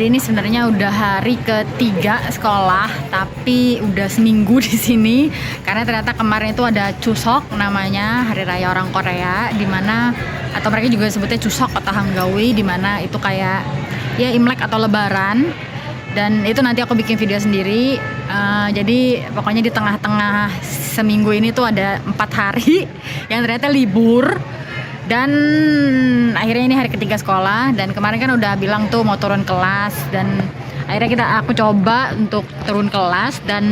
Jadi ini sebenarnya udah hari ketiga sekolah, tapi udah seminggu di sini karena ternyata kemarin itu ada Chuseok namanya, Hari Raya orang Korea, dimana atau mereka juga sebutnya Chuseok atau Hanggawi, dimana itu kayak ya Imlek atau Lebaran. Dan itu nanti aku bikin video sendiri. Jadi pokoknya di tengah-tengah seminggu ini tuh ada 4 hari yang ternyata libur. Dan akhirnya ini hari ketiga sekolah, dan kemarin kan udah bilang tuh mau turun kelas, dan akhirnya aku coba untuk turun kelas, dan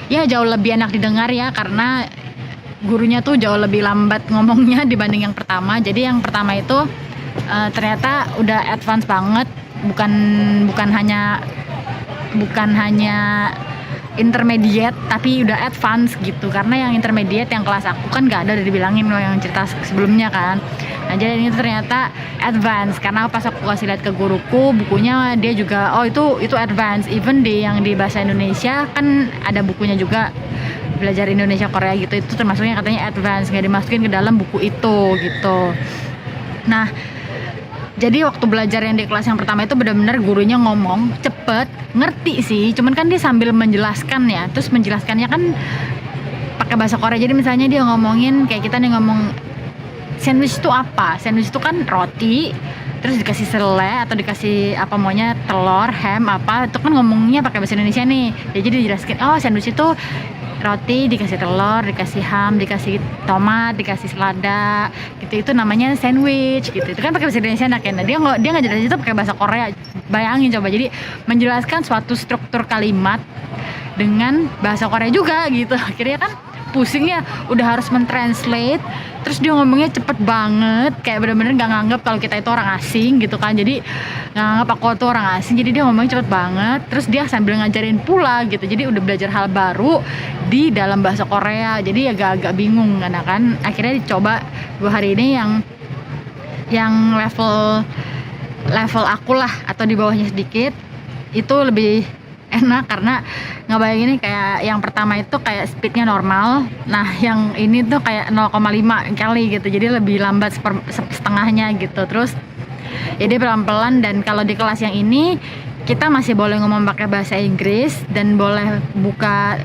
ya jauh lebih enak didengar ya, karena gurunya tuh jauh lebih lambat ngomongnya dibanding yang pertama. Jadi yang pertama itu ternyata udah advance banget, bukan hanya intermediate tapi udah advance gitu, karena yang intermediate yang kelas aku kan nggak ada, udah dibilangin loh yang cerita sebelumnya kan. Nah jadi ini ternyata advance, karena pas aku kasih lihat ke guruku bukunya, dia juga oh itu advance, even yang di bahasa Indonesia kan ada bukunya juga, belajar Indonesia Korea gitu, itu termasuknya katanya advance, nggak dimasukin ke dalam buku itu gitu. Nah jadi waktu belajar yang di kelas yang pertama itu benar-benar gurunya ngomong cepet, ngerti sih, cuman kan dia sambil menjelaskan ya, terus menjelaskannya kan pakai bahasa Korea. Jadi misalnya dia ngomongin kayak kita nih ngomong sandwich itu apa? Sandwich itu kan roti, terus dikasih selai atau dikasih apa maunya, telur, ham apa, itu kan ngomongnya pakai bahasa Indonesia nih. Ya, jadi dijelaskan, oh sandwich itu roti dikasih telur, dikasih ham, dikasih tomat, dikasih selada gitu, itu namanya sandwich gitu. Itu kan pakai bahasa Indonesia nak ya. Nah, dia nggak jelasin itu pakai bahasa Korea. Bayangin coba, jadi menjelaskan suatu struktur kalimat dengan bahasa Korea juga gitu. Akhirnya kan pusing ya, udah harus mentranslate, terus dia ngomongnya cepet banget, kayak bener-bener nggak nganggap kalau kita itu orang asing gitu kan. Jadi nggak nganggap aku tuh orang asing, jadi dia ngomongnya cepet banget, terus dia sambil ngajarin pula gitu. Jadi udah belajar hal baru di dalam bahasa Korea, jadi agak-agak bingung kan. Akhirnya dicoba 2 hari ini yang level aku lah, atau di bawahnya sedikit, itu lebih enak karena ngebayangin kayak yang pertama itu kayak speednya normal, nah yang ini tuh kayak 0,5 kali gitu, jadi lebih lambat setengahnya gitu. Terus jadi pelan-pelan, dan kalau di kelas yang ini kita masih boleh ngomong pakai bahasa Inggris dan boleh buka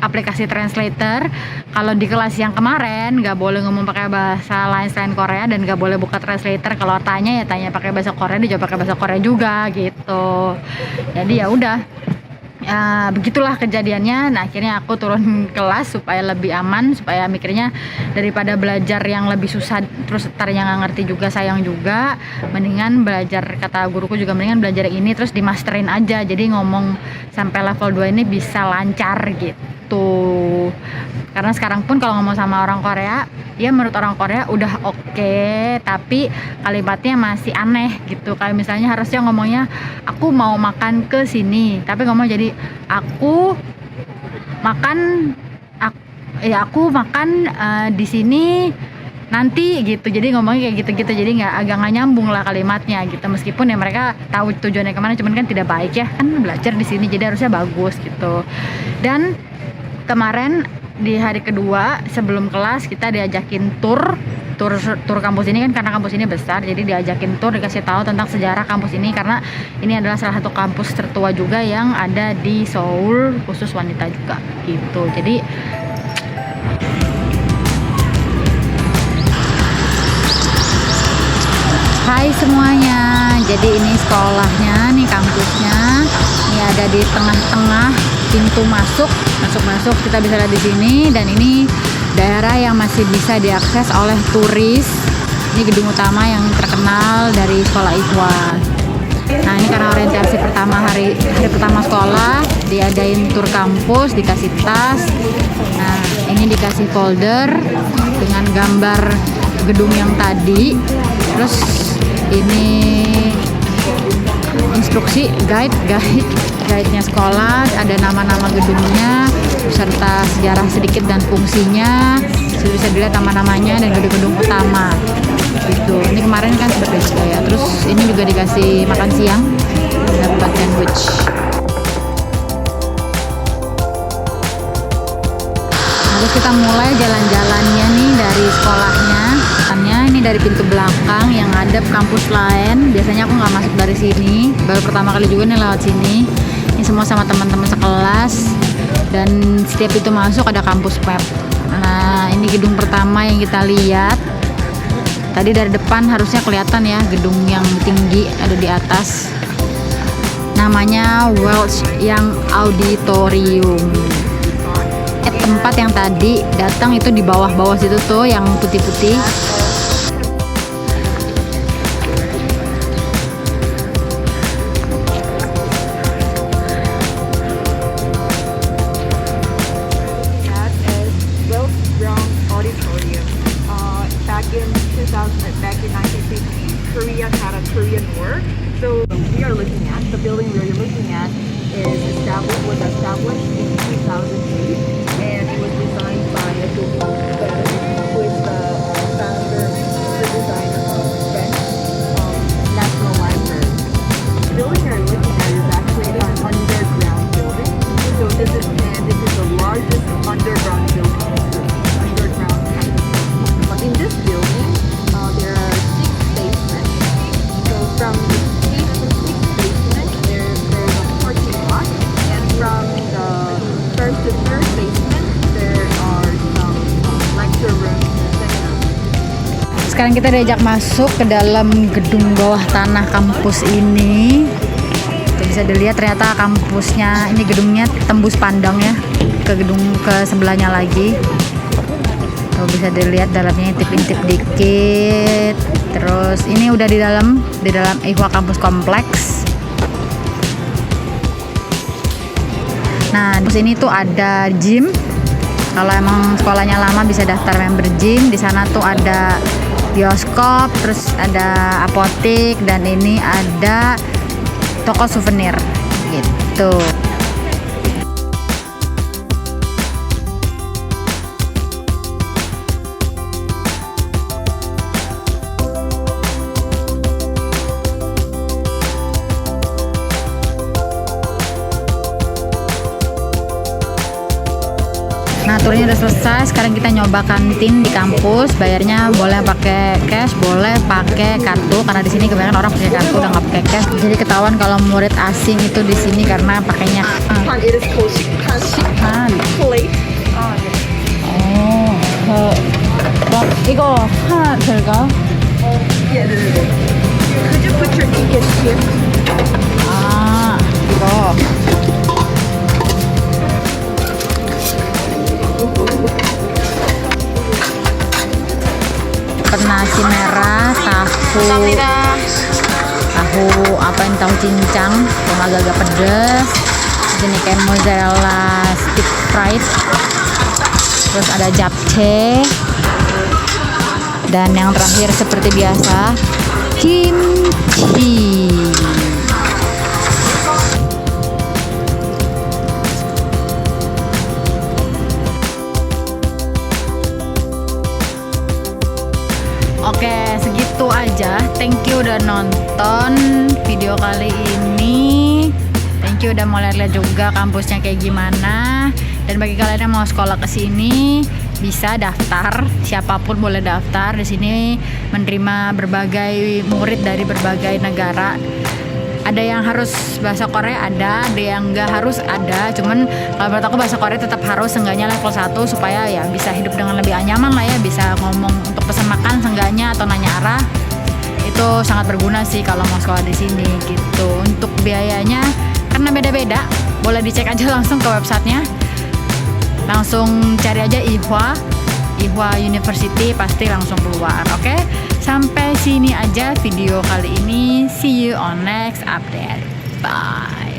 aplikasi translator. Kalau di kelas yang kemarin nggak boleh ngomong pakai bahasa lain selain Korea, dan nggak boleh buka translator. Kalau tanya ya tanya pakai bahasa Korea, dijawab pakai bahasa Korea juga gitu. Jadi ya udah, begitulah kejadiannya. Nah akhirnya aku turun kelas supaya lebih aman, supaya mikirnya daripada belajar yang lebih susah terus ntarnya nggak ngerti juga, sayang juga, mendingan belajar, kata guruku juga, mendingan belajar yang ini terus dimasterin aja, jadi ngomong sampai level 2 ini bisa lancar gitu. Karena sekarang pun kalau ngomong sama orang Korea, ya menurut orang Korea udah oke, tapi kalimatnya masih aneh gitu. Kayak misalnya harusnya ngomongnya aku mau makan ke sini, tapi ngomong jadi aku makan di sini nanti gitu. Jadi ngomongnya kayak gitu-gitu, jadi agak nggak nyambung lah kalimatnya gitu. Meskipun ya mereka tahu tujuannya kemana, cuman kan tidak baik ya, kan belajar di sini jadi harusnya bagus gitu. Dan kemarin di hari kedua sebelum kelas kita diajakin tur kampus ini kan, karena kampus ini besar, jadi diajakin tur, dikasih tahu tentang sejarah kampus ini, karena ini adalah salah satu kampus tertua juga yang ada di Seoul, khusus wanita juga gitu. Jadi hai semuanya, jadi ini sekolahnya nih, kampusnya ini ada di tengah-tengah pintu masuk kita bisa lihat di sini. Dan ini daerah yang masih bisa diakses oleh turis. Ini gedung utama yang terkenal dari sekolah Iguan. Nah ini karena orientasi pertama, hari pertama sekolah, diadain tur kampus, dikasih tas. Nah ini dikasih folder dengan gambar gedung yang tadi, terus ini instruksi guide-nya sekolah, ada nama-nama gedungnya beserta sejarah sedikit dan fungsinya, bisa dilihat nama-namanya dan gedung-gedung utama gitu. Ini kemarin kan seperti itu ya. Terus ini juga dikasih makan siang, dapat sandwich. Terus kita mulai jalan-jalannya nih dari sekolahnya. masukkannya. Ini dari pintu belakang yang ada kampus lain. Biasanya aku nggak masuk dari sini. Baru pertama kali juga nih lewat sini. Ini semua sama teman-teman sekelas. Dan setiap itu masuk ada kampus PEP. Nah, ini gedung pertama yang kita lihat. Tadi dari depan harusnya kelihatan ya gedung yang tinggi ada di atas. Namanya Welch Young Auditorium. Tempat yang tadi datang itu di bawah-bawah situ tuh yang putih-putih. That is Welch Young Auditorium. Back in 1950, Korea had a Korean War. So we are looking at the building we are looking at was established in 2008, and it was designed by a French, who is the founder, the designer of French National Library. The building we are looking at is actually an underground building. So this is the largest underground building underground campus. But in this building, there are 6 basements. So from the 6th basement, there's a parking lot, and from the first to third basement, there are some lecture rooms and seminar rooms. Sekarang kita diajak masuk ke dalam gedung bawah tanah kampus ini. Tuh, bisa dilihat ternyata kampusnya ini gedungnya tembus pandang ya ke gedung ke sebelahnya lagi. Tuh, bisa dilihat dalamnya intip-intip dikit. Terus ini udah di dalam IHWA Kampus Kompleks. Nah, di sini tuh ada gym. Kalau emang sekolahnya lama bisa daftar member gym. Di sana tuh ada bioskop, terus ada apotek, dan ini ada toko souvenir gitu. Nah, turnya udah selesai. Sekarang kita nyoba kantin di kampus. Bayarnya boleh pakai cash, boleh pakai kartu. Karena di sini kebanyakan orang pakai kartu, udah nggak pakai cash. Jadi ketahuan kalau murid asing itu di sini karena pakainya It is called Han. plate. 이거 하나 될까? Yeah, could you put your ticket here? 아, 이거. Nasi merah, tahu apa yang tahu cincang yang agak-agak pedas. Ini kayak mozzarella stick fried, terus ada japchae, dan yang terakhir seperti biasa kimchi. Oke, segitu aja. Thank you udah nonton video kali ini. Thank you udah mau lihat juga kampusnya kayak gimana. Dan bagi kalian yang mau sekolah ke sini, bisa daftar. Siapapun boleh daftar. Di sini menerima berbagai murid dari berbagai negara. Ada yang harus bahasa Korea, ada yang nggak harus, ada. Cuman kalau menurut aku bahasa Korea tetap harus, seenggaknya level 1 supaya ya bisa hidup dengan lebih nyaman lah ya, bisa ngomong untuk pesan makan seenggaknya atau nanya arah. Itu sangat berguna sih kalau mau sekolah di sini gitu. Untuk biayanya karena beda-beda, boleh dicek aja langsung ke websitenya. Langsung cari aja IHWA University, pasti langsung keluar. Oke? Sampai sini aja video kali ini. See you on next update. Bye.